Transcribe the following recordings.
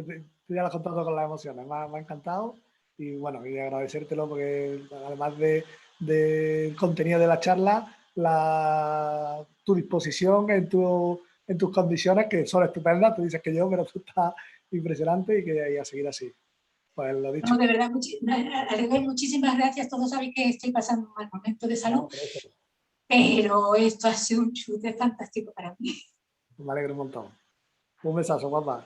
que tú ya lo has contado con las emociones, me ha encantado. Y bueno, y agradecértelo porque además del contenido de la charla, tu disposición en tus condiciones, que son estupendas, tú dices que yo, pero tú estás impresionante y a seguir así. Pues lo dicho. No, de verdad, muchísimas gracias. Todos sabéis que estoy pasando un mal momento de salud, No, pero esto ha sido un chute fantástico para mí. Me alegro un montón. Un besazo, guapa.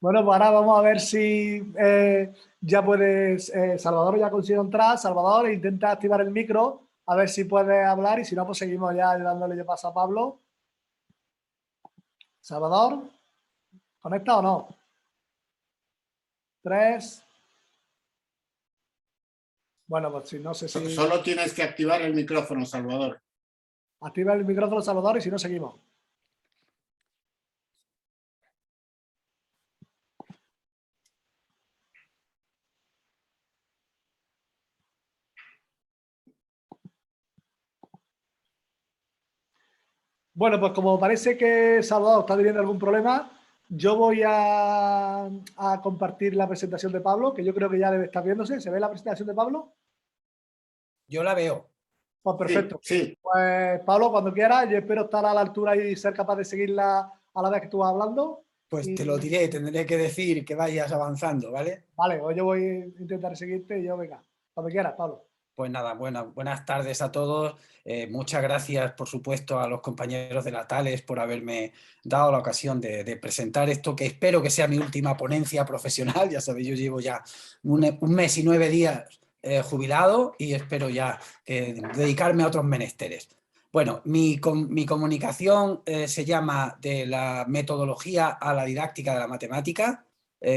Bueno, pues ahora vamos a ver si ya puedes... Salvador ya consiguió entrar. Salvador, intenta activar el micro, a ver si puedes hablar y si no, pues seguimos ya dándole yo paso a Pablo. Salvador, ¿conecta o no? 3. Bueno, pues si no sé si... Solo tienes que activar el micrófono, Salvador. Activa el micrófono, Salvador, y si no, seguimos. Bueno, pues como parece que Salvador está teniendo algún problema, yo voy a compartir la presentación de Pablo, que yo creo que ya debe estar viéndose. ¿Se ve la presentación de Pablo? Yo la veo. Pues perfecto. Sí. Pues Pablo, cuando quieras, yo espero estar a la altura y ser capaz de seguirla a la vez que tú vas hablando. Pues te lo diré, tendré que decir que vayas avanzando, ¿vale? Vale, pues yo voy a intentar seguirte y yo, venga, cuando quieras, Pablo. Pues nada, buenas tardes a todos. Muchas gracias, por supuesto, a los compañeros de la Thales por haberme dado la ocasión de presentar esto, que espero que sea mi última ponencia profesional. Ya sabéis, yo llevo ya un mes y 9 días jubilado y espero ya dedicarme a otros menesteres. Bueno, mi comunicación se llama de la metodología a la didáctica de la matemática.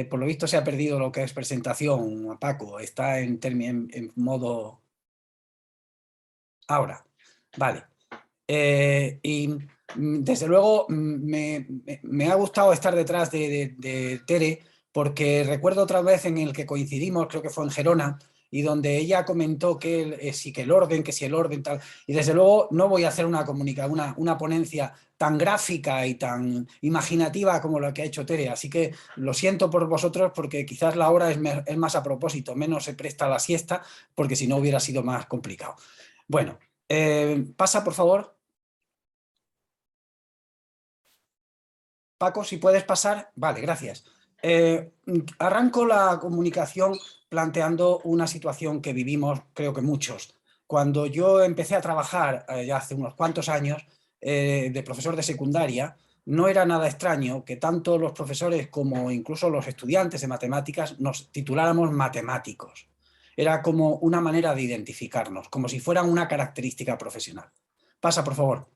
Por lo visto se ha perdido lo que es presentación, Paco. Está en modo... Ahora, vale. Y desde luego me ha gustado estar detrás de Tere, porque recuerdo otra vez en el que coincidimos, creo que fue en Gerona, y donde ella comentó que sí, que el orden, que si el orden tal, y desde luego no voy a hacer una ponencia tan gráfica y tan imaginativa como la que ha hecho Tere, así que lo siento por vosotros porque quizás la hora es más a propósito, menos se presta a la siesta, porque si no hubiera sido más complicado. Bueno, pasa por favor. Paco, si puedes pasar. Vale, gracias. Arranco la comunicación planteando una situación que vivimos, creo que muchos. Cuando yo empecé a trabajar ya hace unos cuantos años de profesor de secundaria, no era nada extraño que tanto los profesores como incluso los estudiantes de matemáticas nos tituláramos matemáticos. Era como una manera de identificarnos, como si fuera una característica profesional. Pasa, por favor.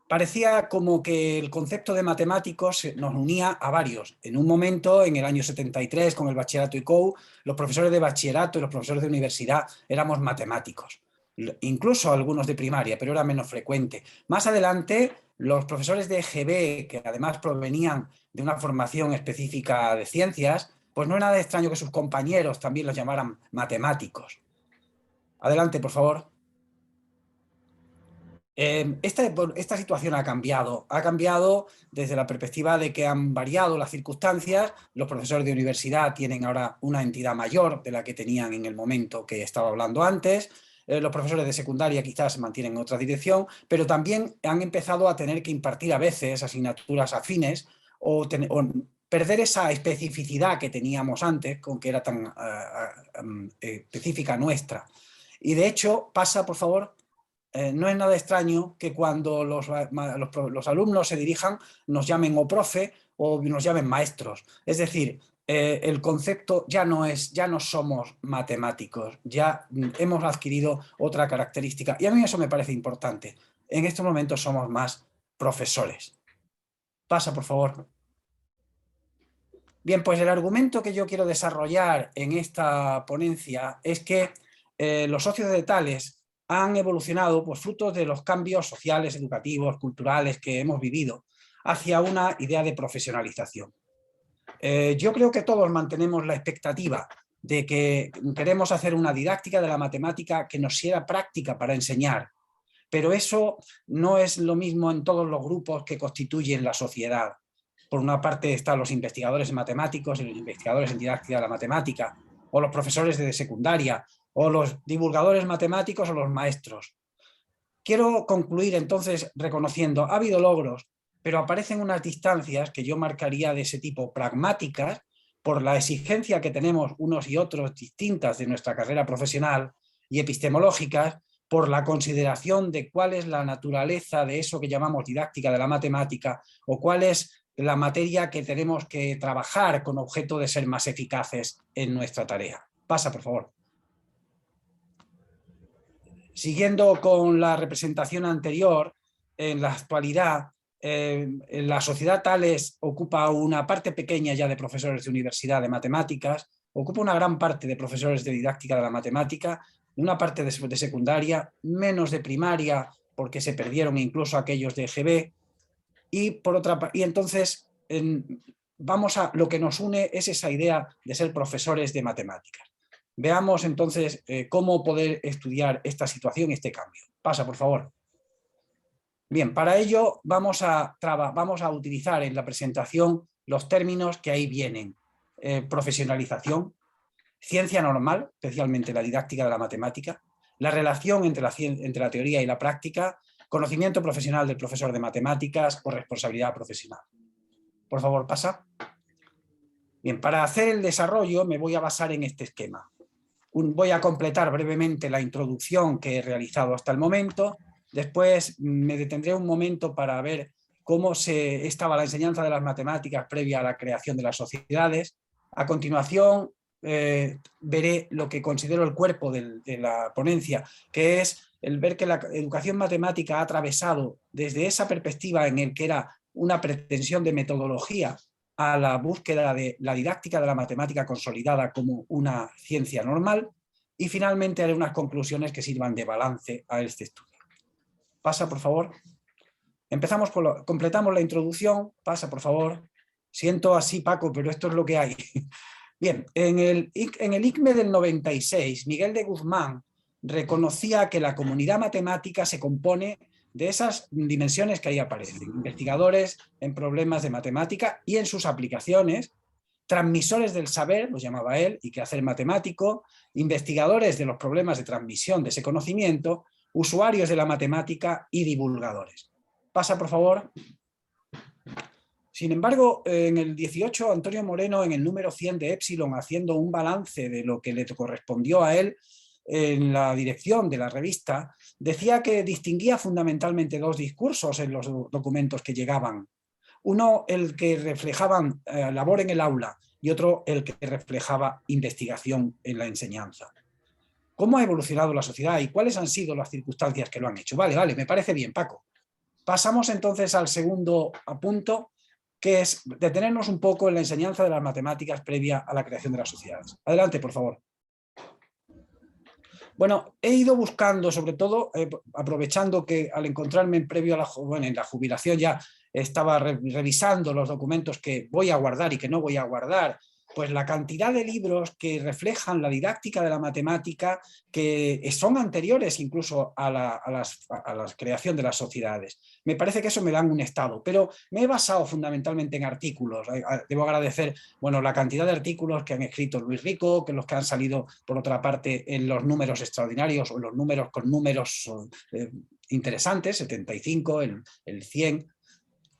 Parecía como que el concepto de matemáticos nos unía a varios. En un momento, en el año 73, con el bachillerato ICOU, los profesores de bachillerato y los profesores de universidad éramos matemáticos. Incluso algunos de primaria, pero era menos frecuente. Más adelante, los profesores de EGB, que además provenían de una formación específica de ciencias, pues no era nada extraño que sus compañeros también los llamaran matemáticos. Adelante, por favor. Esta situación ha cambiado desde la perspectiva de que han variado las circunstancias. Los profesores de universidad tienen ahora una entidad mayor de la que tenían en el momento que estaba hablando antes. Los profesores de secundaria quizás se mantienen en otra dirección, pero también han empezado a tener que impartir a veces asignaturas afines o perder esa especificidad que teníamos antes, con que era tan específica nuestra. Y de hecho, pasa, por favor. No es nada extraño que cuando los alumnos se dirijan nos llamen o profe o nos llamen maestros. Es decir, el concepto ya no somos matemáticos, ya hemos adquirido otra característica. Y a mí eso me parece importante. En estos momentos somos más profesores. Pasa, por favor. Bien, pues el argumento que yo quiero desarrollar en esta ponencia es que los socios de Thales han evolucionado pues, frutos de los cambios sociales, educativos, culturales que hemos vivido hacia una idea de profesionalización. Yo creo que todos mantenemos la expectativa de que queremos hacer una didáctica de la matemática que nos sea práctica para enseñar, pero eso no es lo mismo en todos los grupos que constituyen la sociedad. Por una parte están los investigadores matemáticos y los investigadores en didáctica de la matemática, o los profesores de secundaria, o los divulgadores matemáticos o los maestros. Quiero concluir entonces reconociendo, ha habido logros, pero aparecen unas distancias que yo marcaría de ese tipo pragmáticas por la exigencia que tenemos unos y otros distintas de nuestra carrera profesional, y epistemológicas por la consideración de cuál es la naturaleza de eso que llamamos didáctica de la matemática o cuál es la materia que tenemos que trabajar con objeto de ser más eficaces en nuestra tarea. Pasa, por favor. Siguiendo con la representación anterior, en la actualidad, la sociedad Tales ocupa una parte pequeña ya de profesores de universidad de matemáticas, ocupa una gran parte de profesores de didáctica de la matemática, una parte de secundaria, menos de primaria, porque se perdieron incluso aquellos de EGB, y entonces lo que nos une es esa idea de ser profesores de matemáticas. Veamos entonces cómo poder estudiar esta situación y este cambio. Pasa, por favor. Bien, para ello vamos a utilizar en la presentación los términos que ahí vienen. Profesionalización, ciencia normal, especialmente la didáctica de la matemática, la relación entre la teoría y la práctica, conocimiento profesional del profesor de matemáticas o responsabilidad profesional. Por favor, pasa. Bien, para hacer el desarrollo me voy a basar en este esquema. Voy a completar brevemente la introducción que he realizado hasta el momento. Después me detendré un momento para ver cómo estaba la enseñanza de las matemáticas previa a la creación de las sociedades. A continuación veré lo que considero el cuerpo de la ponencia, que es el ver que la educación matemática ha atravesado desde esa perspectiva en el que era una pretensión de metodología a la búsqueda de la didáctica de la matemática consolidada como una ciencia normal, y finalmente haré unas conclusiones que sirvan de balance a este estudio. Pasa, por favor. Completamos la introducción. Pasa, por favor. Siento así, Paco, pero esto es lo que hay. Bien, en el ICME del 96, Miguel de Guzmán reconocía que la comunidad matemática se compone de esas dimensiones que ahí aparecen: investigadores en problemas de matemática y en sus aplicaciones, transmisores del saber, los llamaba él, y quehacer matemático, investigadores de los problemas de transmisión de ese conocimiento, usuarios de la matemática y divulgadores. Pasa, por favor. Sin embargo, en el 18, Antonio Moreno, en el número 100 de Epsilon, haciendo un balance de lo que le correspondió a él en la dirección de la revista, decía que distinguía fundamentalmente dos discursos en los documentos que llegaban. Uno, el que reflejaban labor en el aula, y otro, el que reflejaba investigación en la enseñanza. ¿Cómo ha evolucionado la sociedad y cuáles han sido las circunstancias que lo han hecho? Vale, me parece bien, Paco. Pasamos entonces al segundo punto, que es detenernos un poco en la enseñanza de las matemáticas previa a la creación de las sociedades. Adelante, por favor. Bueno, he ido buscando, sobre todo, aprovechando que al encontrarme en la jubilación ya estaba revisando los documentos que voy a guardar y que no voy a guardar, pues la cantidad de libros que reflejan la didáctica de la matemática que son anteriores incluso a la creación de las sociedades. Me parece que eso me da un estado, pero me he basado fundamentalmente en artículos. Debo agradecer, bueno, la cantidad de artículos que han escrito Luis Rico, que los que han salido, por otra parte, en los números extraordinarios o los números con números interesantes, 75, el 100,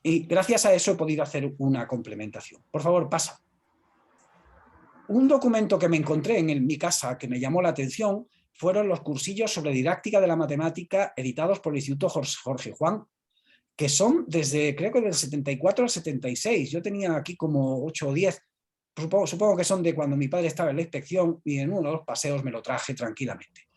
y gracias a eso he podido hacer una complementación. Por favor, pasa. Un documento que me encontré en mi casa que me llamó la atención fueron los cursillos sobre didáctica de la matemática editados por el Instituto Jorge Juan, que son desde, creo que del 74 al 76. Yo tenía aquí como 8 o 10. Supongo que son de cuando mi padre estaba en la inspección y en uno de los paseos me lo traje tranquilamente.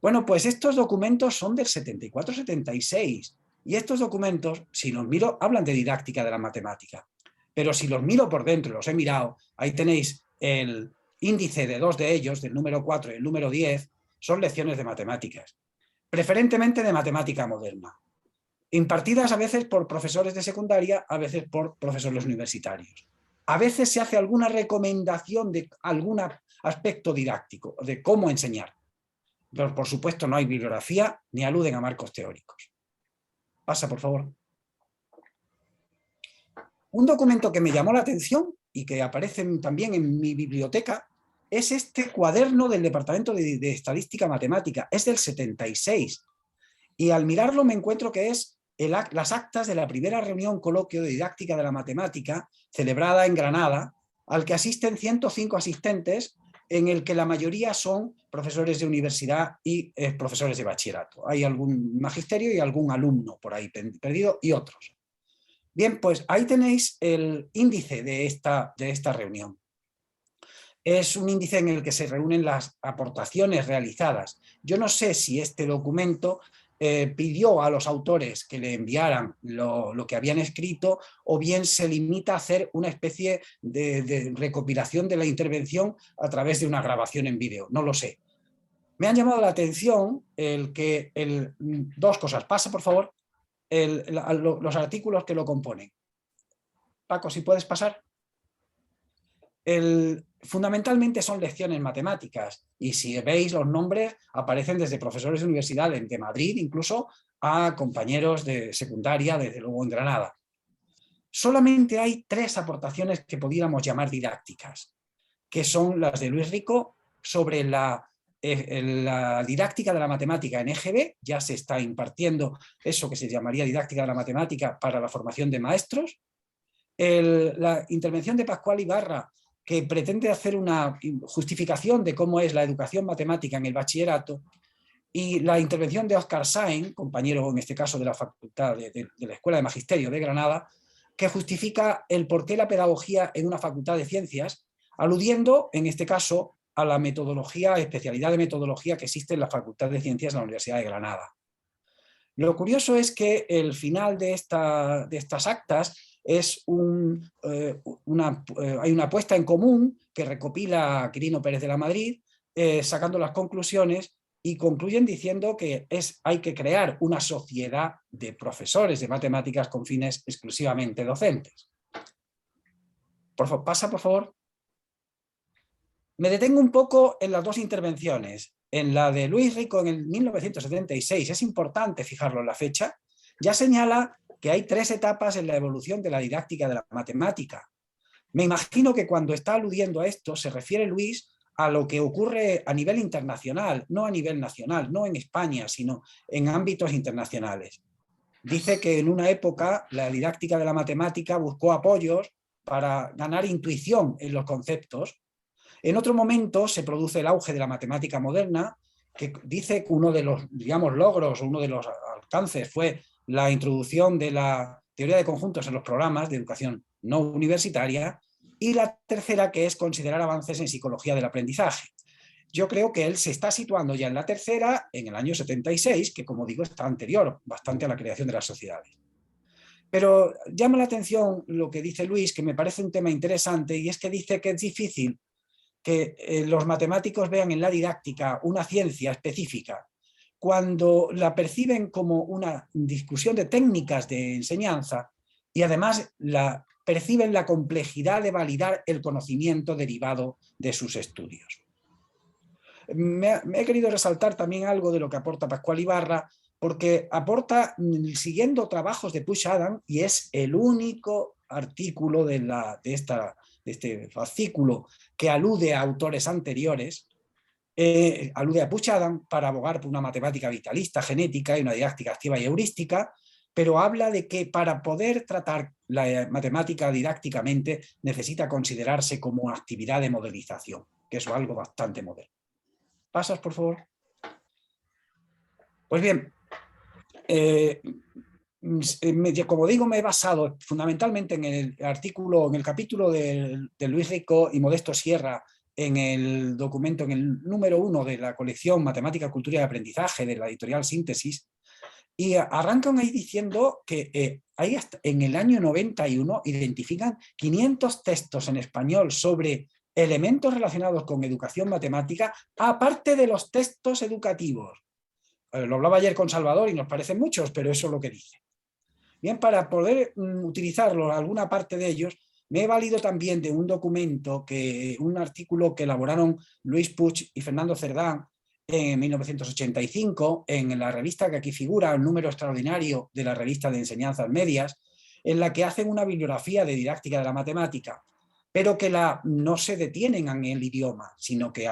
Bueno, pues estos documentos son del 74-76 y estos documentos, si los miro, hablan de didáctica de la matemática. Pero si los miro por dentro, los he mirado, ahí tenéis el índice de dos de ellos, del número 4 y el número 10, son lecciones de matemáticas, preferentemente de matemática moderna, impartidas a veces por profesores de secundaria, a veces por profesores universitarios. A veces se hace alguna recomendación de algún aspecto didáctico, de cómo enseñar. Pero por supuesto no hay bibliografía ni aluden a marcos teóricos. Pasa, por favor. Un documento que me llamó la atención y que aparece también en mi biblioteca es este cuaderno del Departamento de Estadística Matemática. Es del 76. Y al mirarlo me encuentro que es las actas de la primera reunión coloquio de didáctica de la matemática celebrada en Granada, al que asisten 105 asistentes, en el que la mayoría son profesores de universidad y profesores de bachillerato. Hay algún magisterio y algún alumno por ahí perdido y otros. Bien, pues ahí tenéis el índice de esta reunión. Es un índice en el que se reúnen las aportaciones realizadas. Yo no sé si este documento pidió a los autores que le enviaran lo que habían escrito, o bien se limita a hacer una especie de recopilación de la intervención a través de una grabación en vídeo. No lo sé. Me han llamado la atención dos cosas. Pasa, por favor, los artículos que lo componen. Paco, si puedes pasar. Fundamentalmente son lecciones matemáticas, y si veis los nombres aparecen desde profesores de universidad de Madrid incluso a compañeros de secundaria, desde luego en Granada. Solamente hay 3 aportaciones que pudiéramos llamar didácticas, que son las de Luis Rico sobre la didáctica de la matemática en EGB. Ya se está impartiendo eso que se llamaría didáctica de la matemática para la formación de maestros. La intervención de Pascual Ibarra, que pretende hacer una justificación de cómo es la educación matemática en el bachillerato, y la intervención de Óscar Sáenz, compañero en este caso de la Facultad de la Escuela de Magisterio de Granada, que justifica el por qué la pedagogía en una facultad de ciencias, aludiendo en este caso a la metodología, especialidad de metodología que existe en la Facultad de Ciencias de la Universidad de Granada. Lo curioso es que el final de estas actas es hay una puesta en común que recopila Quirino Pérez de la Madrid, sacando las conclusiones, y concluyen diciendo que hay que crear una sociedad de profesores de matemáticas con fines exclusivamente docentes. Pasa, por favor. Me detengo un poco en las 2 intervenciones. En la de Luis Rico en el 1976, es importante fijarlo en la fecha, ya señala que hay 3 etapas en la evolución de la didáctica de la matemática. Me imagino que cuando está aludiendo a esto se refiere Luis a lo que ocurre a nivel internacional, no a nivel nacional, no en España, sino en ámbitos internacionales. Dice que en una época la didáctica de la matemática buscó apoyos para ganar intuición en los conceptos. En otro momento se produce el auge de la matemática moderna, que dice que uno de los, logros, uno de los alcances fue la introducción de la teoría de conjuntos en los programas de educación no universitaria, y la tercera, que es considerar avances en psicología del aprendizaje. Yo creo que él se está situando ya en la tercera, en el año 76, que como digo está anterior bastante a la creación de las sociedades. Pero llama la atención lo que dice Luis, que me parece un tema interesante, y es que dice que es difícil que los matemáticos vean en la didáctica una ciencia específica, cuando la perciben como una discusión de técnicas de enseñanza, y además perciben la complejidad de validar el conocimiento derivado de sus estudios. Me he querido resaltar también algo de lo que aporta Pascual Ibarra, porque aporta siguiendo trabajos de Puig-Adam, y es el único artículo de este fascículo que alude a autores anteriores, alude a Puig-Adam para abogar por una matemática vitalista, genética y una didáctica activa y heurística, pero habla de que para poder tratar la matemática didácticamente necesita considerarse como actividad de modelización, que es algo bastante moderno. ¿Pasas, por favor? Pues bien, como digo, me he basado fundamentalmente en el artículo, en el capítulo de Luis Rico y Modesto Sierra, en el documento, en el número 1 de la colección Matemática, Cultura y Aprendizaje de la editorial Síntesis, y arrancan ahí diciendo que ahí en el año 91 identifican 500 textos en español sobre elementos relacionados con educación matemática, aparte de los textos educativos. Lo hablaba ayer con Salvador y nos parecen muchos, pero eso es lo que dice. Bien, para poder utilizarlo, alguna parte de ellos, me he valido también de un documento, un artículo que elaboraron Luis Puig y Fernando Cerdán en 1985, en la revista que aquí figura, el número extraordinario de la revista de enseñanzas medias, en la que hacen una bibliografía de didáctica de la matemática, pero que no se detienen en el idioma, sino que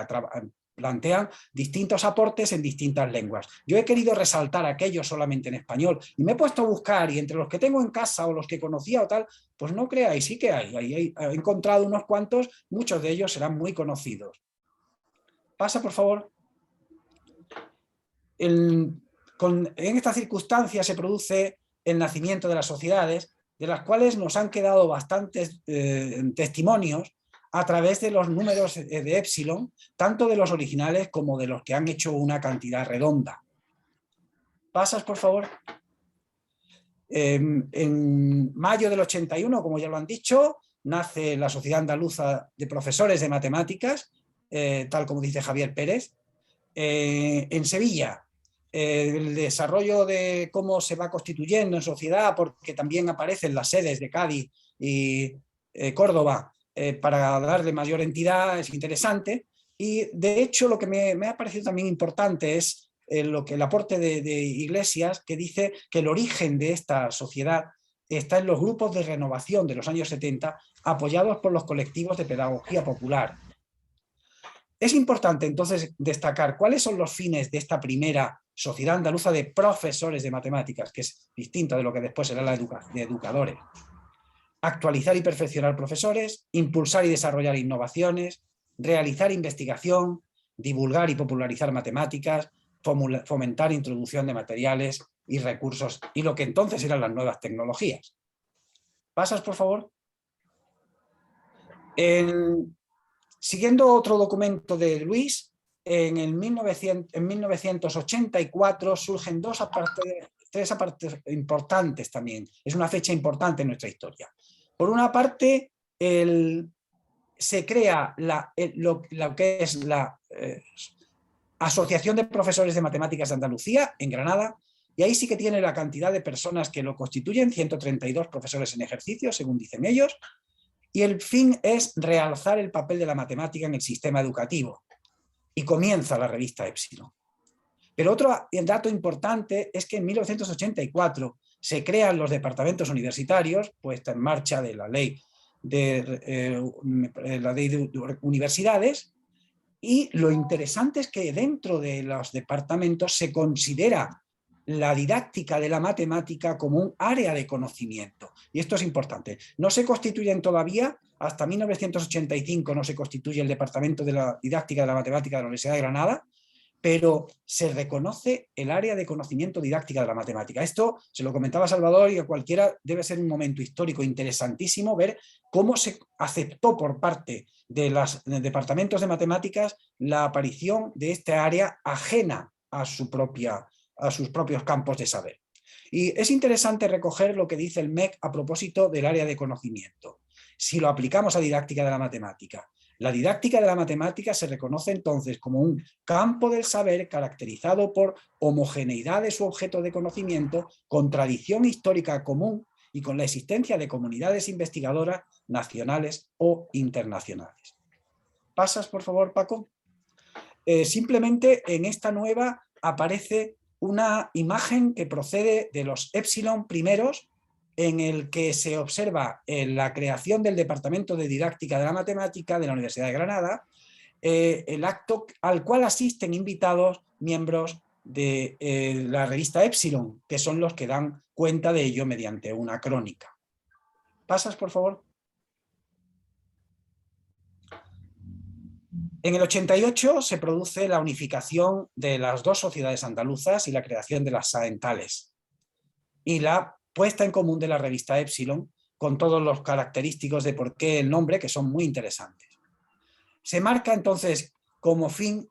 plantean distintos aportes en distintas lenguas. Yo he querido resaltar aquellos solamente en español y me he puesto a buscar, y entre los que tengo en casa o los que conocía o tal, pues no creáis, sí que hay. He encontrado unos cuantos, muchos de ellos serán muy conocidos. Pasa, por favor. En esta circunstancia se produce el nacimiento de las sociedades, de las cuales nos han quedado bastantes testimonios a través de los números de Epsilon, tanto de los originales como de los que han hecho una cantidad redonda. ¿Pasas, por favor? En mayo del 81, como ya lo han dicho, nace la Sociedad Andaluza de Profesores de Matemáticas, tal como dice Javier Pérez. En Sevilla, el desarrollo de cómo se va constituyendo en sociedad, porque también aparecen las sedes de Cádiz y Córdoba, para darle mayor entidad, es interesante. Y de hecho lo que me ha parecido también importante es el aporte de Iglesias, que dice que el origen de esta sociedad está en los grupos de renovación de los años 70, apoyados por los colectivos de pedagogía popular. Es importante entonces destacar cuáles son los fines de esta primera Sociedad Andaluza de Profesores de Matemáticas, que es distinta de lo que después será la de educadores. Actualizar y perfeccionar profesores, impulsar y desarrollar innovaciones, realizar investigación, divulgar y popularizar matemáticas, fomentar introducción de materiales y recursos, y lo que entonces eran las nuevas tecnologías. ¿Pasas, por favor? Siguiendo otro documento de Luis, en 1984 surgen tres apartes importantes también. Es una fecha importante en nuestra historia. Por una parte, se crea lo que es la Asociación de Profesores de Matemáticas de Andalucía, en Granada, y ahí sí que tiene la cantidad de personas que lo constituyen, 132 profesores en ejercicio, según dicen ellos, y el fin es realzar el papel de la matemática en el sistema educativo. Y comienza la revista Epsilon. Pero otro dato importante es que en 1984 se crean los departamentos universitarios, puesta en marcha de la ley de universidades, y lo interesante es que dentro de los departamentos se considera la didáctica de la matemática como un área de conocimiento. Y esto es importante. No se constituyen todavía, hasta 1985 no se constituye el Departamento de la Didáctica de la Matemática de la Universidad de Granada, pero se reconoce el área de conocimiento didáctica de la matemática. Esto se lo comentaba Salvador, y a cualquiera debe ser un momento histórico interesantísimo ver cómo se aceptó por parte de los departamentos de matemáticas la aparición de esta área ajena a sus propios campos de saber. Y es interesante recoger lo que dice el MEC a propósito del área de conocimiento. Si lo aplicamos a didáctica de la matemática, la didáctica de la matemática se reconoce entonces como un campo del saber caracterizado por homogeneidad de su objeto de conocimiento, con tradición histórica común y con la existencia de comunidades investigadoras nacionales o internacionales. ¿Pasas, por favor, Paco? Simplemente en esta nueva aparece una imagen que procede de los Epsilon primeros, en el que se observa la creación del Departamento de Didáctica de la Matemática de la Universidad de Granada, el acto al cual asisten invitados miembros de la revista Epsilon, que son los que dan cuenta de ello mediante una crónica. ¿Pasas, por favor? En el 88 se produce la unificación de las dos sociedades andaluzas y la creación de las Saentales, y la puesta en común de la revista Epsilon, con todos los característicos de por qué el nombre, que son muy interesantes. Se marca entonces como fin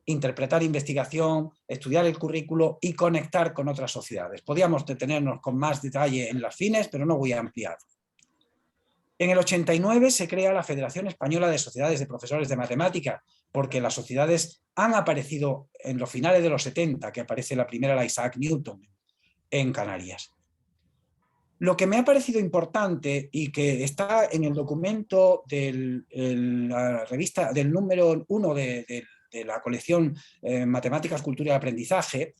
interpretar investigación, estudiar el currículo y conectar con otras sociedades. Podríamos detenernos con más detalle en los fines, pero no voy a ampliar. En el 89 se crea la Federación Española de Sociedades de Profesores de Matemáticas, porque las sociedades han aparecido en los finales de los 70, que aparece la primera, la Isaac Newton, en Canarias. Lo que me ha parecido importante y que está en el documento de la revista del número 1 de la colección Matemáticas, Cultura y Aprendizaje,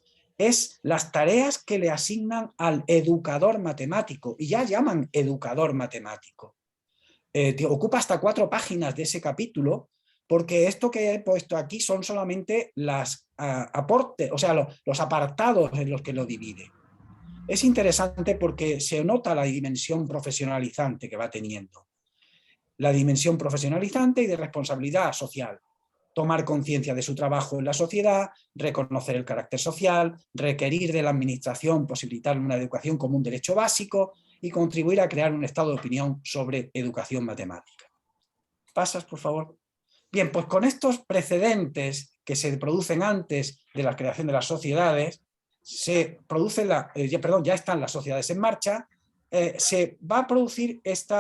es las tareas que le asignan al educador matemático, y ya llaman educador matemático. Ocupa hasta 4 páginas de ese capítulo, porque esto que he puesto aquí son solamente las aportes, o sea, los apartados en los que lo divide. Es interesante porque se nota la dimensión profesionalizante que va teniendo. La dimensión profesionalizante y de responsabilidad social. Tomar conciencia de su trabajo en la sociedad, reconocer el carácter social, requerir de la administración posibilitar una educación como un derecho básico y contribuir a crear un estado de opinión sobre educación matemática. ¿Pasas, por favor? Bien, pues con estos precedentes que se producen antes de la creación de las sociedades, se produce ya están las sociedades en marcha, se va a producir este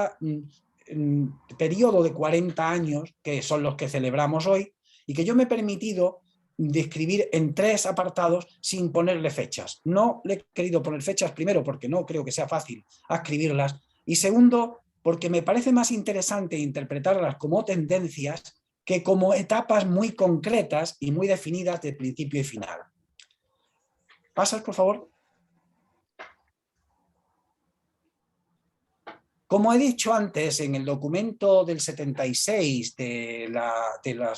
periodo de 40 años, que son los que celebramos hoy, y que yo me he permitido describir en 3 apartados sin ponerle fechas. No le he querido poner fechas, primero porque no creo que sea fácil escribirlas, y segundo porque me parece más interesante interpretarlas como tendencias que como etapas muy concretas y muy definidas de principio y final. ¿Pasas, por favor? Como he dicho antes, en el documento del 76 de las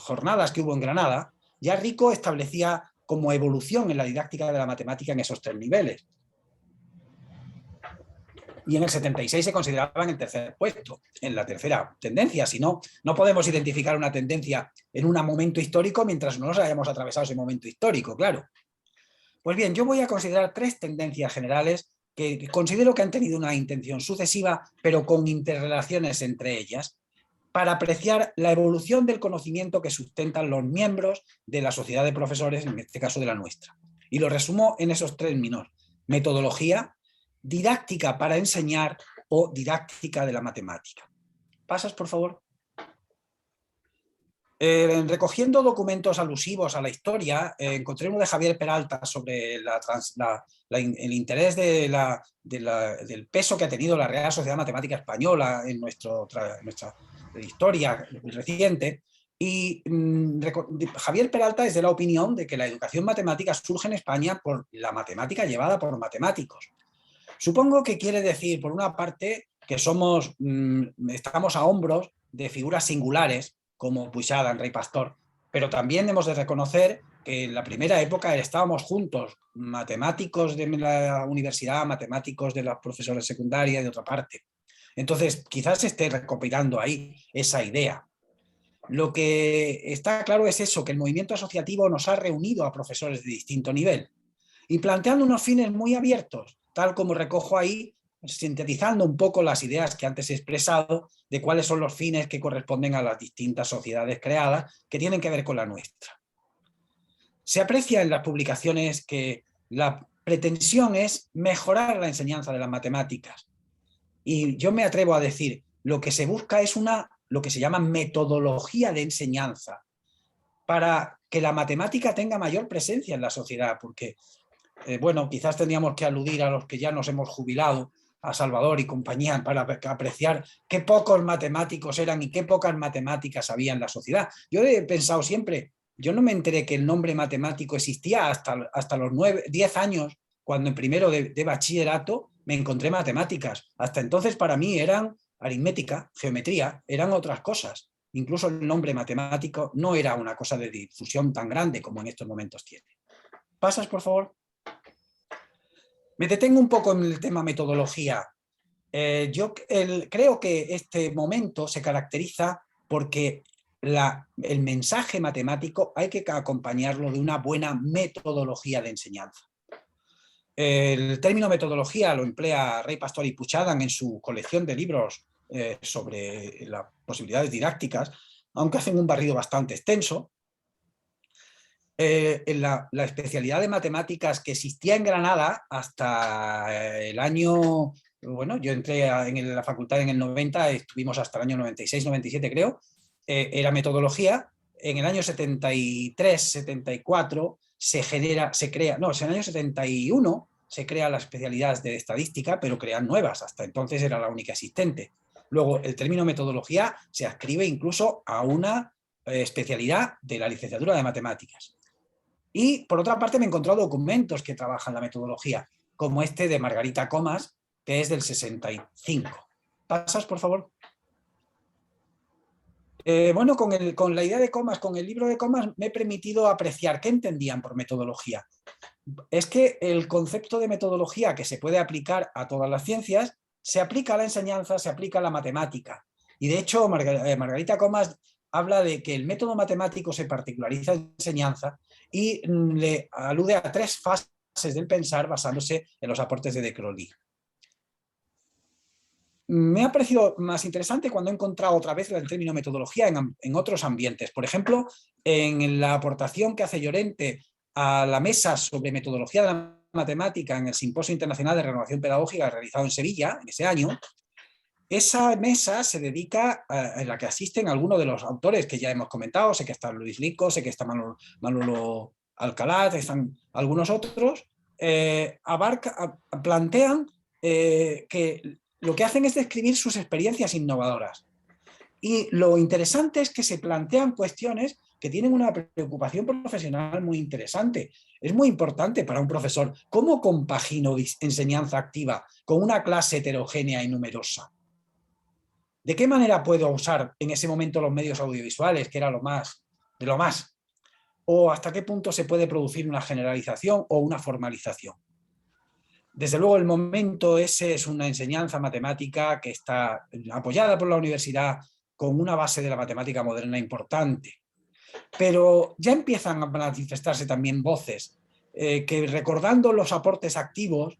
jornadas que hubo en Granada, ya Rico establecía como evolución en la didáctica de la matemática en esos 3 niveles. Y en el 76 se consideraba en el 3er puesto, en la 3ª tendencia. Si no, no podemos identificar una tendencia en un momento histórico mientras no nos hayamos atravesado ese momento histórico, claro. Pues bien, yo voy a considerar 3 tendencias generales que considero que han tenido una intención sucesiva, pero con interrelaciones entre ellas, para apreciar la evolución del conocimiento que sustentan los miembros de la sociedad de profesores, en este caso de la nuestra. Y lo resumo en esos 3 términos: metodología, didáctica para enseñar o didáctica de la matemática. ¿Pasas, por favor? Recogiendo documentos alusivos a la historia, encontré uno de Javier Peralta sobre el interés del peso que ha tenido la Real Sociedad Matemática Española en nuestra historia reciente. Y Javier Peralta es de la opinión de que la educación matemática surge en España por la matemática llevada por matemáticos. Supongo que quiere decir, por una parte, que estamos a hombros de figuras singulares, como Puigcerda, Rey Pastor, pero también hemos de reconocer que en la primera época estábamos juntos, matemáticos de la universidad, matemáticos de los profesores secundarios de otra parte. Entonces, quizás se esté recopilando ahí esa idea. Lo que está claro es eso, que el movimiento asociativo nos ha reunido a profesores de distinto nivel y planteando unos fines muy abiertos, tal como recojo ahí, sintetizando un poco las ideas que antes he expresado de cuáles son los fines que corresponden a las distintas sociedades creadas que tienen que ver con la nuestra. Se aprecia en las publicaciones que la pretensión es mejorar la enseñanza de las matemáticas. Y yo me atrevo a decir, lo que se busca es lo que se llama metodología de enseñanza, para que la matemática tenga mayor presencia en la sociedad, porque, bueno, quizás tendríamos que aludir a los que ya nos hemos jubilado, a Salvador y compañía, para apreciar qué pocos matemáticos eran y qué pocas matemáticas había en la sociedad. Yo he pensado siempre, yo no me enteré que el nombre matemático existía hasta los 10 años, cuando en primero de bachillerato me encontré matemáticas. Hasta entonces para mí eran aritmética, geometría, eran otras cosas. Incluso el nombre matemático no era una cosa de difusión tan grande como en estos momentos tiene. ¿Pasas, por favor? Me detengo un poco en el tema metodología. Yo creo que este momento se caracteriza porque el mensaje matemático hay que acompañarlo de una buena metodología de enseñanza. El término metodología lo emplea Rey Pastor y Puigcerda en su colección de libros sobre las posibilidades didácticas, aunque hacen un barrido bastante extenso. En la especialidad de matemáticas que existía en Granada hasta el año, bueno, yo entré en la facultad en el 90, estuvimos hasta el año 96, 97 creo, era metodología. En el año 73, 74 en el año 71 se crea la especialidad de estadística, pero crean nuevas, hasta entonces era la única existente. Luego el término metodología se adscribe incluso a una especialidad de la licenciatura de matemáticas. Y por otra parte me he encontrado documentos que trabajan la metodología, como este de Margarita Comas, que es del 65. ¿Pasas, por favor? Bueno, con la idea de Comas, con el libro de Comas, me he permitido apreciar qué entendían por metodología. Es que el concepto de metodología que se puede aplicar a todas las ciencias, se aplica a la enseñanza, se aplica a la matemática. Y de hecho, Margarita Comas habla de que el método matemático se particulariza en enseñanza y le alude a 3 fases del pensar basándose en los aportes de De Crowley. Me ha parecido más interesante cuando he encontrado otra vez el término metodología en otros ambientes. Por ejemplo, en la aportación que hace Llorente a la mesa sobre metodología de la matemática en el Simposio Internacional de Renovación Pedagógica realizado en Sevilla en ese año, esa mesa se dedica en la que asisten algunos de los autores que ya hemos comentado. Sé que está Luis Lico, sé que está Manolo Alcalá, están algunos otros. Plantean que lo que hacen es describir sus experiencias innovadoras. Y lo interesante es que se plantean cuestiones que tienen una preocupación profesional muy interesante. Es muy importante para un profesor cómo compagino enseñanza activa con una clase heterogénea y numerosa. ¿De qué manera puedo usar en ese momento los medios audiovisuales, que era de lo más? ¿O hasta qué punto se puede producir una generalización o una formalización? Desde luego, el momento ese es una enseñanza matemática que está apoyada por la universidad con una base de la matemática moderna importante. Pero ya empiezan a manifestarse también voces que, recordando los aportes activos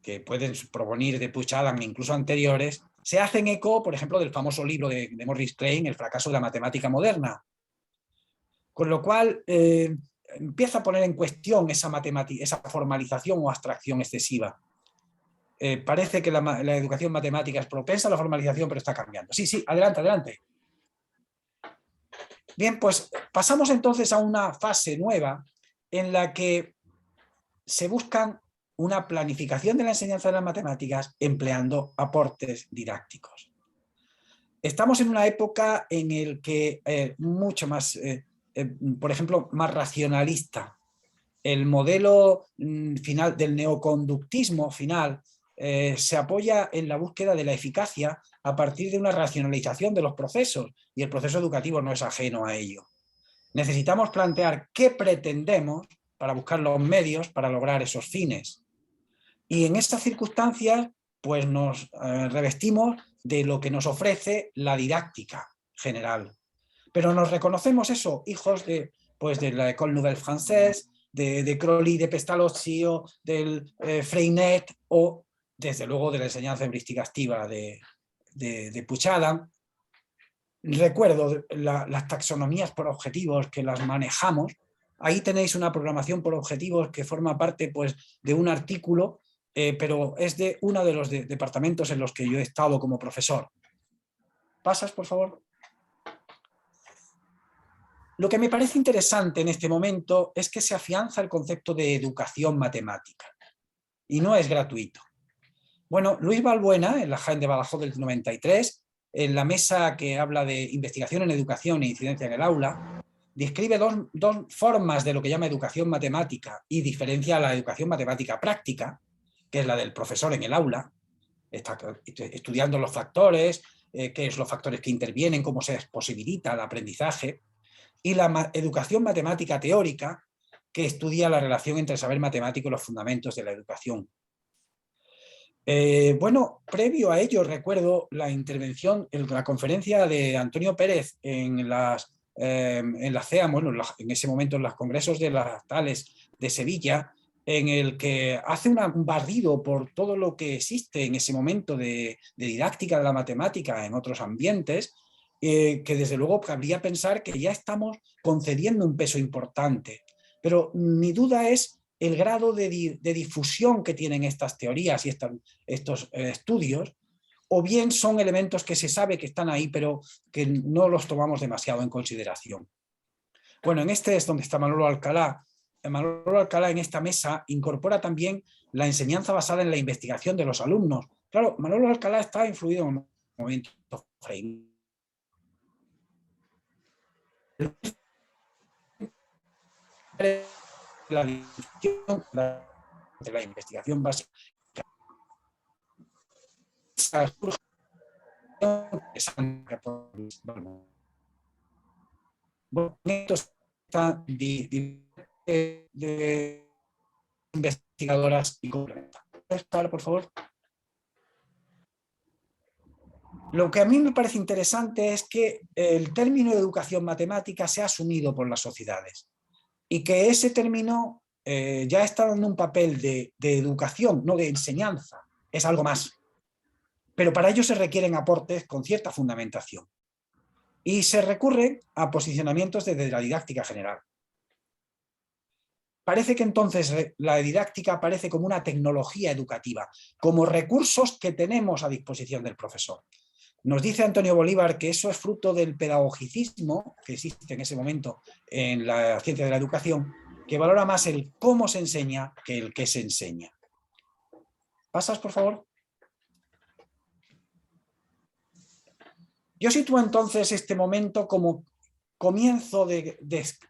que pueden provenir de Puig Adam e incluso anteriores, se hacen eco, por ejemplo, del famoso libro de Morris Klein, El fracaso de la matemática moderna. Con lo cual, empieza a poner en cuestión esa formalización o abstracción excesiva. Parece que la educación matemática es propensa a la formalización, pero está cambiando. Sí, sí, adelante, adelante. Bien, pues pasamos entonces a una fase nueva en la que se buscan una planificación de la enseñanza de las matemáticas empleando aportes didácticos. Estamos en una época en la que mucho más, por ejemplo, más racionalista. El modelo final del neoconductismo final se apoya en la búsqueda de la eficacia a partir de una racionalización de los procesos, y el proceso educativo no es ajeno a ello. Necesitamos plantear qué pretendemos para buscar los medios para lograr esos fines. Y en estas circunstancias, pues nos revestimos de lo que nos ofrece la didáctica general. Pero nos reconocemos eso, hijos de la École Nouvelle Française, de Crowley, de Pestalozzi, o del Freinet, o desde luego de la enseñanza heurística activa de Puig Adam. Recuerdo las taxonomías por objetivos que las manejamos. Ahí tenéis una programación por objetivos que forma parte, pues, de un artículo, pero es de uno de los departamentos en los que yo he estado como profesor. ¿Pasas, por favor? Lo que me parece interesante en este momento es que se afianza el concepto de educación matemática y no es gratuito. Bueno, Luis Balbuena, en la Jaén de Badajoz del 93, en la mesa que habla de investigación en educación e incidencia en el aula, describe dos formas de lo que llama educación matemática y diferencia a la educación matemática práctica, que es la del profesor en el aula, está estudiando los factores, qué es los factores que intervienen, cómo se posibilita el aprendizaje, y la educación matemática teórica, que estudia la relación entre el saber matemático y los fundamentos de la educación. Bueno, previo a ello recuerdo la intervención, la conferencia de Antonio Pérez en la CEAM, bueno, en ese momento en los congresos de las tales de Sevilla, en el que hace un barrido por todo lo que existe en ese momento de didáctica de la matemática en otros ambientes, que desde luego cabría pensar que ya estamos concediendo un peso importante. Pero mi duda es el grado de difusión que tienen estas teorías y estos estudios, o bien son elementos que se sabe que están ahí, pero que no los tomamos demasiado en consideración. Bueno, en este es donde está Manolo Alcalá. Manolo Alcalá en esta mesa incorpora también la enseñanza basada en la investigación de los alumnos. Claro, Manolo Alcalá está influido en el movimiento Freire. la definición de la investigación básica. Bueno, esto está de investigadoras y complementarias. Por favor. Lo que a mí me parece interesante es que el término de educación matemática se ha asumido por las sociedades y que ese término ya está dando un papel de educación, no de enseñanza, es algo más. Pero para ello se requieren aportes con cierta fundamentación y se recurre a posicionamientos desde la didáctica general. Parece que entonces la didáctica aparece como una tecnología educativa, como recursos que tenemos a disposición del profesor. Nos dice Antonio Bolívar que eso es fruto del pedagogicismo que existe en ese momento en la ciencia de la educación, que valora más el cómo se enseña que el qué se enseña. ¿Pasas, por favor? Yo sitúo entonces este momento como comienzo de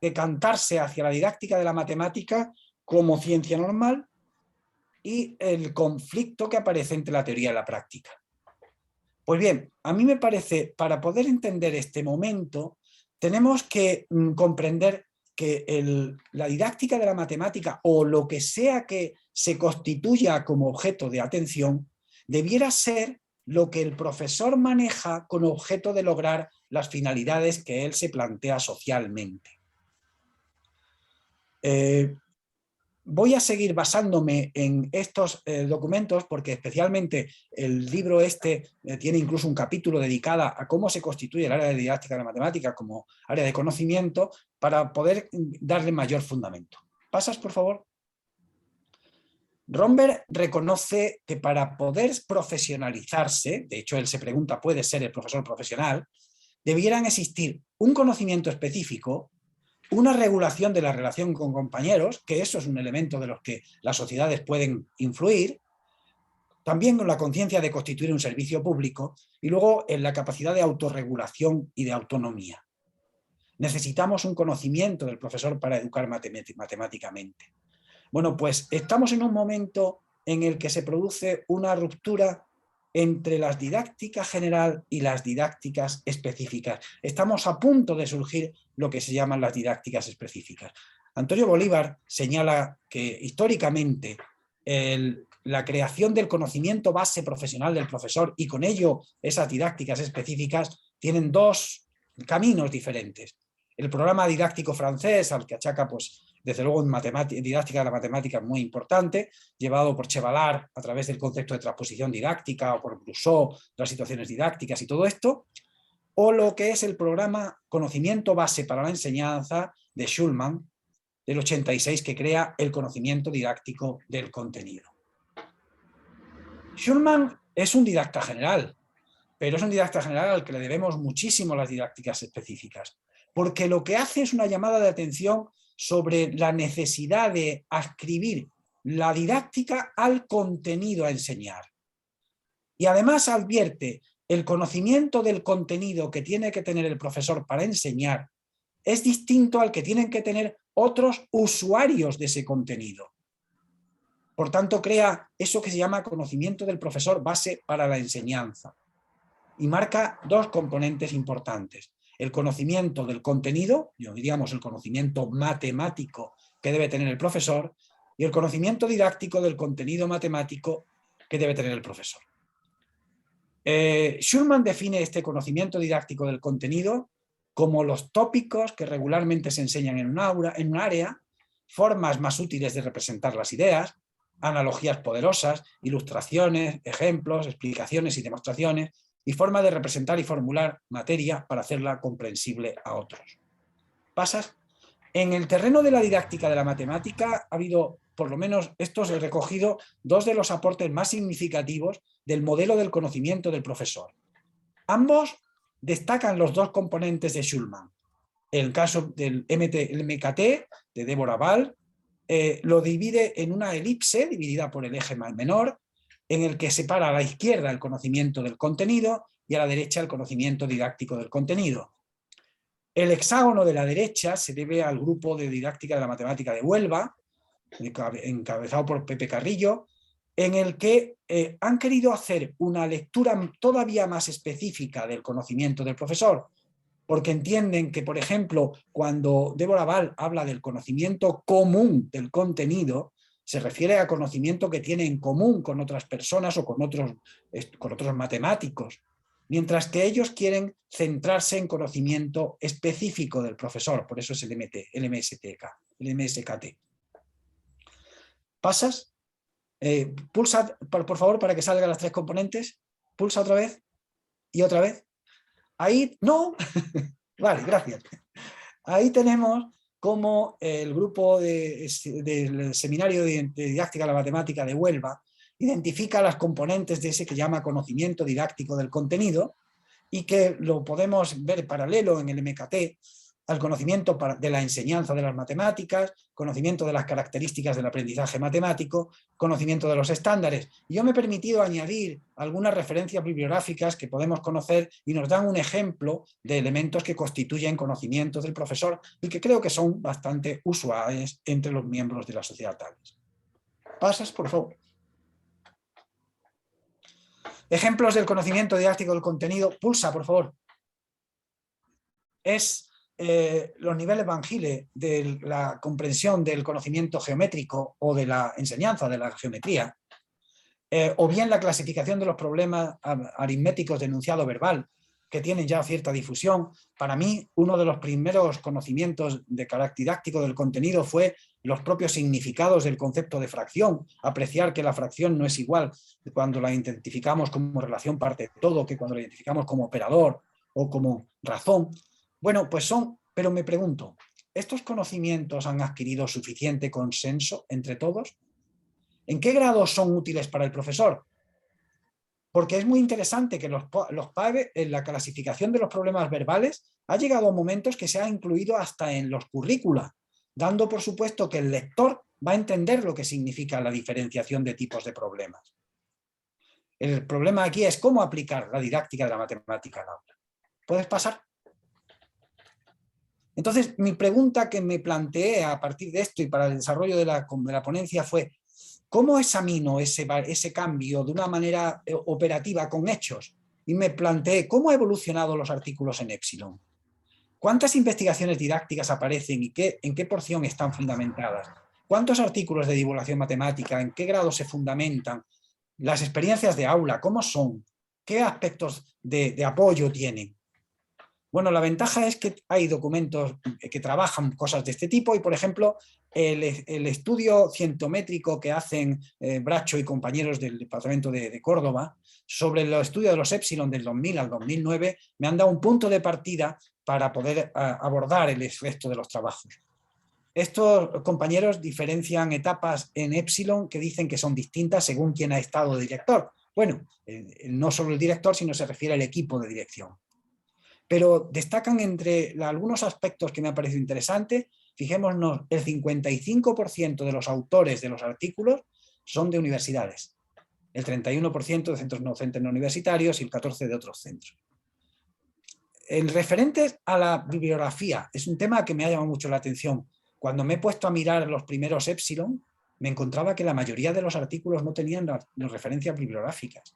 decantarse hacia la didáctica de la matemática como ciencia normal y el conflicto que aparece entre la teoría y la práctica. Pues bien, a mí me parece, para poder entender este momento, tenemos que comprender que la didáctica de la matemática, o lo que sea que se constituya como objeto de atención, debiera ser lo que el profesor maneja con objeto de lograr las finalidades que él se plantea socialmente. Voy a seguir basándome en estos documentos porque especialmente el libro tiene incluso un capítulo dedicado a cómo se constituye el área de didáctica de la matemática como área de conocimiento para poder darle mayor fundamento. ¿Pasas, por favor? Romberg reconoce que para poder profesionalizarse, de hecho él se pregunta, ¿puede ser el profesor profesional?, debieran existir un conocimiento específico, una regulación de la relación con compañeros, que eso es un elemento de los que las sociedades pueden influir, también con la conciencia de constituir un servicio público y luego en la capacidad de autorregulación y de autonomía. Necesitamos un conocimiento del profesor para educar matemáticamente. Bueno, pues estamos en un momento en el que se produce una ruptura entre las didácticas general y las didácticas específicas. Estamos a punto de surgir lo que se llaman las didácticas específicas. Antonio Bolívar señala que históricamente la creación del conocimiento base profesional del profesor y con ello esas didácticas específicas tienen dos caminos diferentes. El programa didáctico francés, al que achaca pues, desde luego en didáctica de la matemática muy importante, llevado por Chevalard a través del concepto de transposición didáctica o por Brousseau, las situaciones didácticas y todo esto, o lo que es el programa Conocimiento Base para la Enseñanza de Schulman, del 86, que crea el conocimiento didáctico del contenido. Schulman es un didacta general, pero es un didacta general al que le debemos muchísimo las didácticas específicas, porque lo que hace es una llamada de atención sobre la necesidad de adscribir la didáctica al contenido a enseñar. Y además advierte el conocimiento del contenido que tiene que tener el profesor para enseñar es distinto al que tienen que tener otros usuarios de ese contenido. Por tanto, crea eso que se llama conocimiento del profesor base para la enseñanza. Y marca dos componentes importantes. El conocimiento del contenido, diríamos el conocimiento matemático que debe tener el profesor, y el conocimiento didáctico del contenido matemático que debe tener el profesor. Schulman define este conocimiento didáctico del contenido como los tópicos que regularmente se enseñan en un área, formas más útiles de representar las ideas, analogías poderosas, ilustraciones, ejemplos, explicaciones y demostraciones, y forma de representar y formular materia para hacerla comprensible a otros. ¿Pasas? En el terreno de la didáctica de la matemática ha habido, por lo menos estos he recogido, dos de los aportes más significativos del modelo del conocimiento del profesor. Ambos destacan los dos componentes de Schulman. El caso del MKT de Deborah Ball lo divide en una elipse dividida por el eje menor, en el que separa a la izquierda el conocimiento del contenido y a la derecha el conocimiento didáctico del contenido. El hexágono de la derecha se debe al grupo de didáctica de la matemática de Huelva, encabezado por Pepe Carrillo, en el que han querido hacer una lectura todavía más específica del conocimiento del profesor, porque entienden que, por ejemplo, cuando Débora Val habla del conocimiento común del contenido, se refiere a conocimiento que tiene en común con otras personas o con otros matemáticos, mientras que ellos quieren centrarse en conocimiento específico del profesor, por eso es el MSKT. ¿Pasas? Pulsa, por favor, para que salgan las 3 componentes. Pulsa otra vez y otra vez. Ahí, no. Vale, gracias. Ahí tenemos cómo el grupo del Seminario de Didáctica de la Matemática de Huelva identifica las componentes de ese que llama conocimiento didáctico del contenido y que lo podemos ver paralelo en el MKT al conocimiento de la enseñanza de las matemáticas, conocimiento de las características del aprendizaje matemático, conocimiento de los estándares. Y yo me he permitido añadir algunas referencias bibliográficas que podemos conocer y nos dan un ejemplo de elementos que constituyen conocimientos del profesor y que creo que son bastante usuales entre los miembros de la sociedad Tales. Pasas, por favor. Ejemplos del conocimiento didáctico del contenido. Pulsa, por favor. Es los niveles Van Gile de la comprensión del conocimiento geométrico o de la enseñanza de la geometría, o bien la clasificación de los problemas aritméticos de enunciado verbal, que tienen ya cierta difusión. Para mí, uno de los primeros conocimientos de carácter didáctico del contenido fue los propios significados del concepto de fracción, apreciar que la fracción no es igual cuando la identificamos como relación parte-todo que cuando la identificamos como operador o como razón. Bueno, pues pero me pregunto, ¿estos conocimientos han adquirido suficiente consenso entre todos? ¿En qué grado son útiles para el profesor? Porque es muy interesante que los PAEB, en la clasificación de los problemas verbales, ha llegado a momentos que se ha incluido hasta en los currícula, dando por supuesto que el lector va a entender lo que significa la diferenciación de tipos de problemas. El problema aquí es cómo aplicar la didáctica de la matemática al aula. ¿Puedes pasar? Entonces, mi pregunta que me planteé a partir de esto y para el desarrollo de la ponencia fue: ¿cómo examino ese cambio de una manera operativa con hechos? Y me planteé cómo han evolucionado los artículos en Epsilon. ¿Cuántas investigaciones didácticas aparecen y en qué porción están fundamentadas? ¿Cuántos artículos de divulgación matemática? ¿En qué grado se fundamentan? Las experiencias de aula, ¿cómo son? ¿Qué aspectos de apoyo tienen? Bueno, la ventaja es que hay documentos que trabajan cosas de este tipo y, por ejemplo, el estudio cientométrico que hacen Bracho y compañeros del Departamento de Córdoba sobre el estudio de los Epsilon del 2000 al 2009 me han dado un punto de partida para poder abordar el resto de los trabajos. Estos compañeros diferencian etapas en Epsilon que dicen que son distintas según quién ha estado de director. Bueno, no solo el director, sino se refiere al equipo de dirección. Pero destacan entre algunos aspectos que me han parecido interesantes. Fijémonos, el 55% de los autores de los artículos son de universidades, el 31% de centros no universitarios y el 14% de otros centros. En referente a la bibliografía, es un tema que me ha llamado mucho la atención. Cuando me he puesto a mirar los primeros Epsilon, me encontraba que la mayoría de los artículos no tenían las referencias bibliográficas.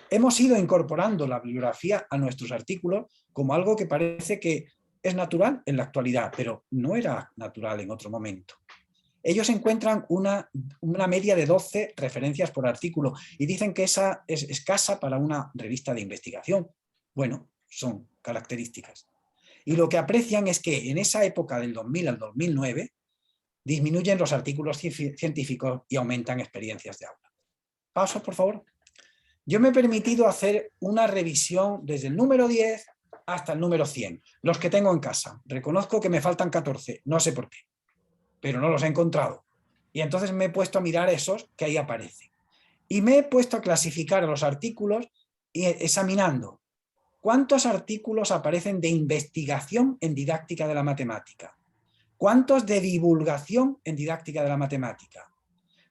Hemos ido incorporando la bibliografía a nuestros artículos como algo que parece que es natural en la actualidad, pero no era natural en otro momento. Ellos encuentran una media de 12 referencias por artículo y dicen que esa es escasa para una revista de investigación. Bueno, son características. Y lo que aprecian es que en esa época del 2000 al 2009 disminuyen los artículos científicos y aumentan experiencias de aula. Paso, por favor. Yo me he permitido hacer una revisión desde el número 10 hasta el número 100, los que tengo en casa. Reconozco que me faltan 14, no sé por qué, pero no los he encontrado. Y entonces me he puesto a mirar esos que ahí aparecen. Y me he puesto a clasificar los artículos examinando cuántos artículos aparecen de investigación en didáctica de la matemática, cuántos de divulgación en didáctica de la matemática,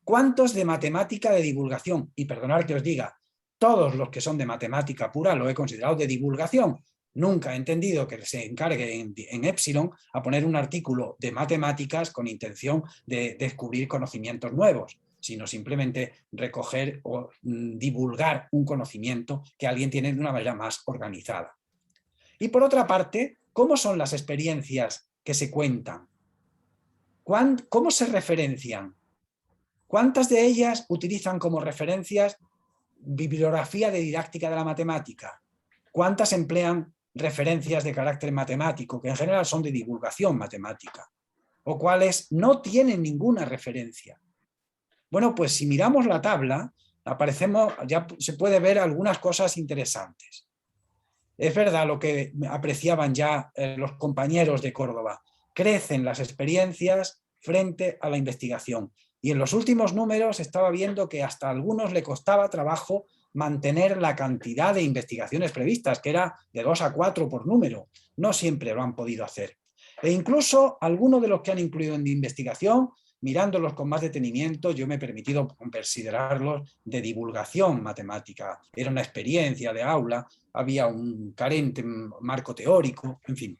cuántos de matemática de divulgación. Y perdonad que os diga, todos los que son de matemática pura lo he considerado de divulgación, Nunca he entendido que se encargue en Epsilon a poner un artículo de matemáticas con intención de descubrir conocimientos nuevos, sino simplemente recoger o divulgar un conocimiento que alguien tiene de una manera más organizada. Y por otra parte, ¿cómo son las experiencias que se cuentan? ¿Cómo se referencian? ¿Cuántas de ellas utilizan como referencias bibliografía de didáctica de la matemática? ¿Cuántas emplean referencias de carácter matemático, que en general son de divulgación matemática? ¿O cuáles no tienen ninguna referencia? Bueno, pues si miramos la tabla, ya se puede ver algunas cosas interesantes. Es verdad lo que apreciaban ya los compañeros de Córdoba. Crecen las experiencias frente a la investigación. Y en los últimos números estaba viendo que hasta a algunos le costaba trabajo mantener la cantidad de investigaciones previstas, que era de 2 a 4 por número. No siempre lo han podido hacer. E incluso algunos de los que han incluido en investigación, mirándolos con más detenimiento, yo me he permitido considerarlos de divulgación matemática. Era una experiencia de aula, había un carente marco teórico, en fin.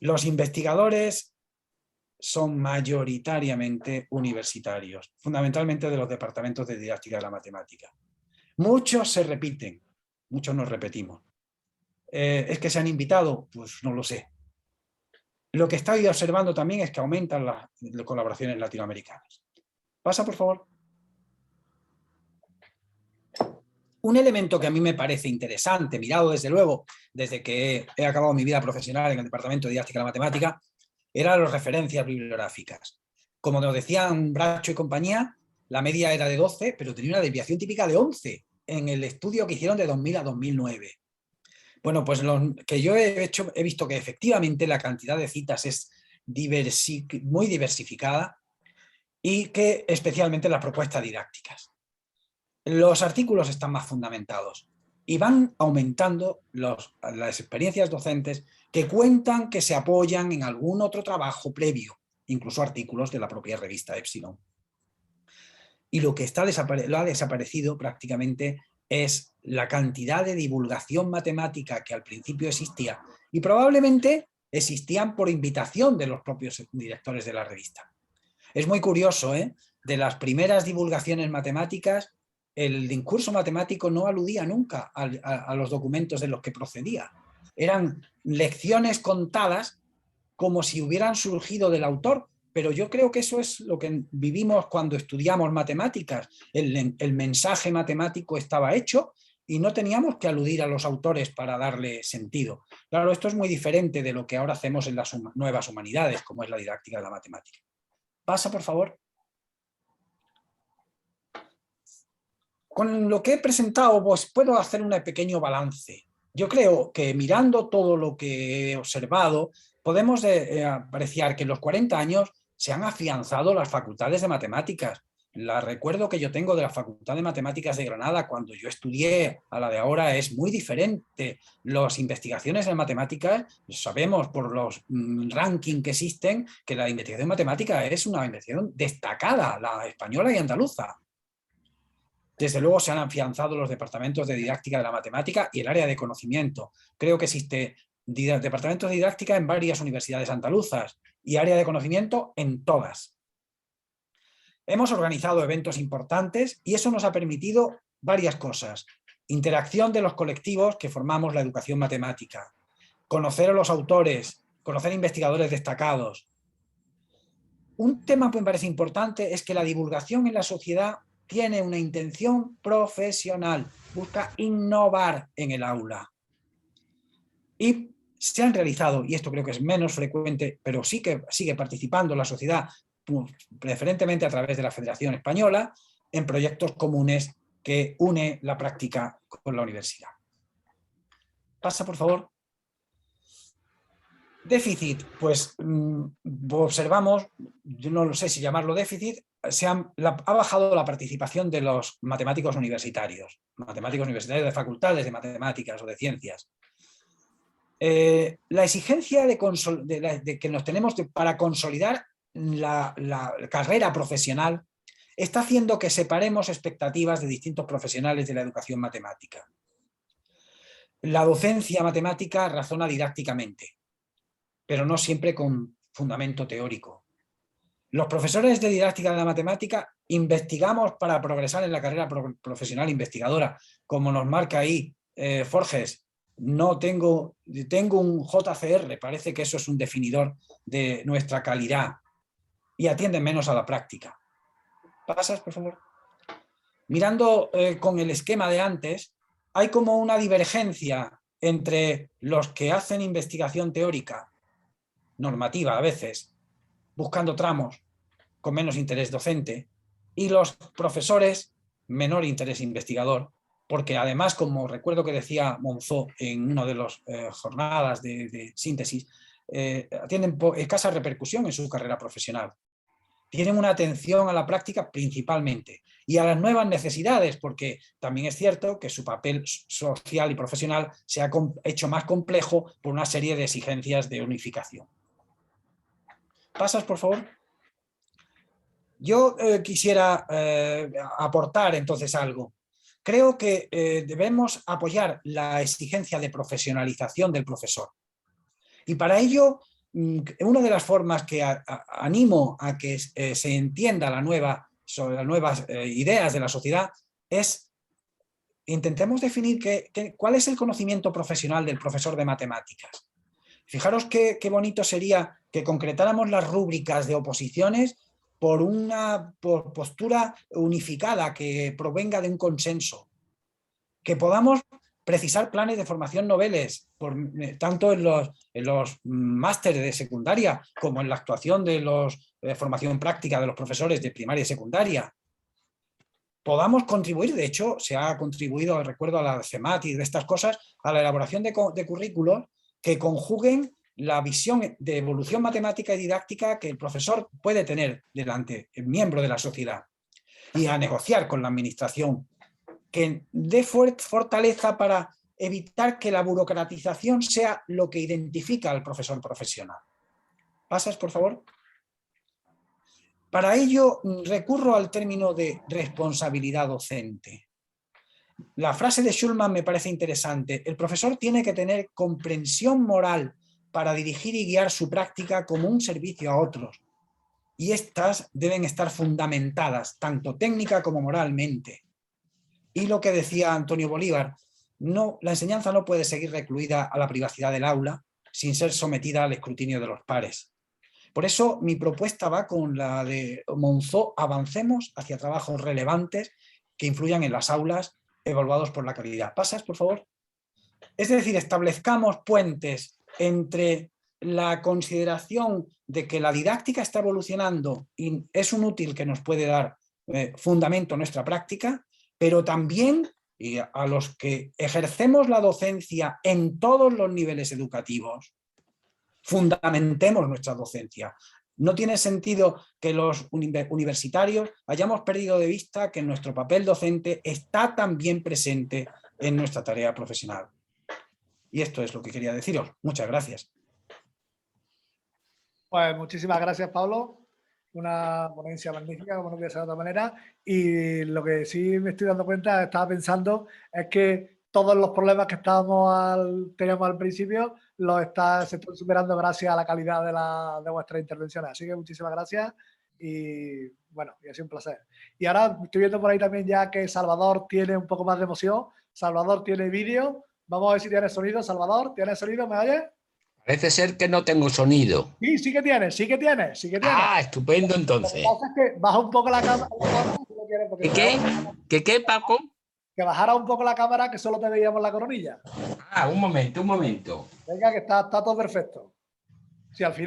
Los investigadores son mayoritariamente universitarios, fundamentalmente de los departamentos de didáctica de la matemática. Muchos se repiten, muchos nos repetimos. ¿Es que se han invitado? Pues no lo sé. Lo que estoy observando también es que aumentan las colaboraciones latinoamericanas. Pasa, por favor. Un elemento que a mí me parece interesante, mirado desde luego, desde que he acabado mi vida profesional en el Departamento de Didáctica de la Matemática, eran las referencias bibliográficas. Como nos decían Bracho y compañía, la media era de 12, pero tenía una desviación típica de 11 en el estudio que hicieron de 2000 a 2009. Bueno, pues lo que yo he hecho, he visto que efectivamente la cantidad de citas es muy diversificada y que especialmente las propuestas didácticas. Los artículos están más fundamentados y van aumentando las experiencias docentes que cuentan que se apoyan en algún otro trabajo previo, incluso artículos de la propia revista Epsilon. Y lo que lo ha desaparecido prácticamente es la cantidad de divulgación matemática que al principio existía y probablemente existían por invitación de los propios directores de la revista. Es muy curioso, ¿eh? De las primeras divulgaciones matemáticas, el discurso matemático no aludía nunca a los documentos de los que procedía. Eran lecciones contadas como si hubieran surgido del autor, pero yo creo que eso es lo que vivimos cuando estudiamos matemáticas. El mensaje matemático estaba hecho y no teníamos que aludir a los autores para darle sentido. Claro, esto es muy diferente de lo que ahora hacemos en las nuevas humanidades, como es la didáctica de la matemática. Pasa, por favor. Con lo que he presentado, pues puedo hacer un pequeño balance. Yo creo que mirando todo lo que he observado, podemos apreciar que en los 40 años se han afianzado las facultades de matemáticas. La recuerdo que yo tengo de la Facultad de Matemáticas de Granada cuando yo estudié a la de ahora es muy diferente. Las investigaciones en matemáticas, sabemos por los rankings que existen que la investigación en matemática es una investigación destacada, la española y andaluza. Desde luego se han afianzado los departamentos de didáctica de la matemática y el área de conocimiento. Creo que existe departamentos de didáctica en varias universidades andaluzas y área de conocimiento en todas. Hemos organizado eventos importantes y eso nos ha permitido varias cosas. Interacción de los colectivos que formamos la educación matemática, conocer a los autores, conocer investigadores destacados. Un tema que me parece importante es que la divulgación en la sociedad tiene una intención profesional, busca innovar en el aula. Y se han realizado, y esto creo que es menos frecuente, pero sí que sigue participando la sociedad, preferentemente a través de la Federación Española, en proyectos comunes que une la práctica con la universidad. Pasa, por favor. Déficit, pues observamos, yo no sé si llamarlo déficit, ha bajado la participación de los matemáticos universitarios de facultades de matemáticas o de ciencias. La exigencia que nos tenemos para consolidar la carrera profesional está haciendo que separemos expectativas de distintos profesionales de la educación matemática. La docencia matemática razona didácticamente, pero no siempre con fundamento teórico. Los profesores de didáctica de la matemática investigamos para progresar en la carrera profesional investigadora, como nos marca ahí Forges. No tengo un JCR, parece que eso es un definidor de nuestra calidad, y atienden menos a la práctica. ¿Pasas, por favor? Mirando con el esquema de antes, hay como una divergencia entre los que hacen investigación teórica, normativa a veces, buscando tramos con menos interés docente, y los profesores menor interés investigador, porque además, como recuerdo que decía Monzó en una de las jornadas de síntesis, tienen escasa repercusión en su carrera profesional. Tienen una atención a la práctica principalmente y a las nuevas necesidades, porque también es cierto que su papel social y profesional se ha hecho más complejo por una serie de exigencias de unificación. ¿Pasas, por favor? Yo quisiera aportar entonces algo. Creo que debemos apoyar la exigencia de profesionalización del profesor. Y para ello, una de las formas que animo a que se entienda sobre las nuevas ideas de la sociedad es intentemos definir cuál es el conocimiento profesional del profesor de matemáticas. Fijaros qué bonito sería que concretáramos las rúbricas de oposiciones por una postura unificada que provenga de un consenso, que podamos precisar planes de formación noveles, tanto en los másteres de secundaria como en la actuación de formación práctica de los profesores de primaria y secundaria. Podamos contribuir, de hecho, se ha contribuido, recuerdo a la CEMAT y de estas cosas, a la elaboración de currículos que conjuguen la visión de evolución matemática y didáctica que el profesor puede tener delante el miembro de la sociedad, y a negociar con la administración, que dé fortaleza para evitar que la burocratización sea lo que identifica al profesor profesional. ¿Pasas, por favor? Para ello recurro al término de responsabilidad docente. La frase de Schulman me parece interesante. El profesor tiene que tener comprensión moral para dirigir y guiar su práctica como un servicio a otros. Y estas deben estar fundamentadas, tanto técnica como moralmente. Y lo que decía Antonio Bolívar, la enseñanza no puede seguir recluida a la privacidad del aula sin ser sometida al escrutinio de los pares. Por eso mi propuesta va con la de Monzó: avancemos hacia trabajos relevantes que influyan en las aulas, evaluados por la calidad. ¿Pasas, por favor? Es decir, establezcamos puentes entre la consideración de que la didáctica está evolucionando y es un útil que nos puede dar fundamento a nuestra práctica, pero también y a los que ejercemos la docencia en todos los niveles educativos, fundamentemos nuestra docencia. No tiene sentido que los universitarios hayamos perdido de vista que nuestro papel docente está también presente en nuestra tarea profesional. Y esto es lo que quería deciros. Muchas gracias. Pues muchísimas gracias, Pablo. Una ponencia magnífica, como no puede ser de otra manera. Y lo que sí me estoy dando cuenta, estaba pensando, es que todos los problemas que teníamos al principio se están superando gracias a la calidad de vuestras intervenciones. Así que muchísimas gracias y bueno, y ha sido un placer. Y ahora estoy viendo por ahí también ya que Salvador tiene un poco más de emoción. Salvador tiene vídeo. Vamos a ver si tiene sonido. Salvador, ¿tienes sonido? ¿Me oyes? Parece ser que no tengo sonido. Sí, sí que tiene, sí que tiene, sí que tiene. Ah, estupendo Lo entonces. que pasa es que baja un poco la cámara. ¿Qué, Paco? Que bajara un poco la cámara, que solo te veíamos la coronilla. Ah, un momento. Venga, que está todo perfecto. Si al final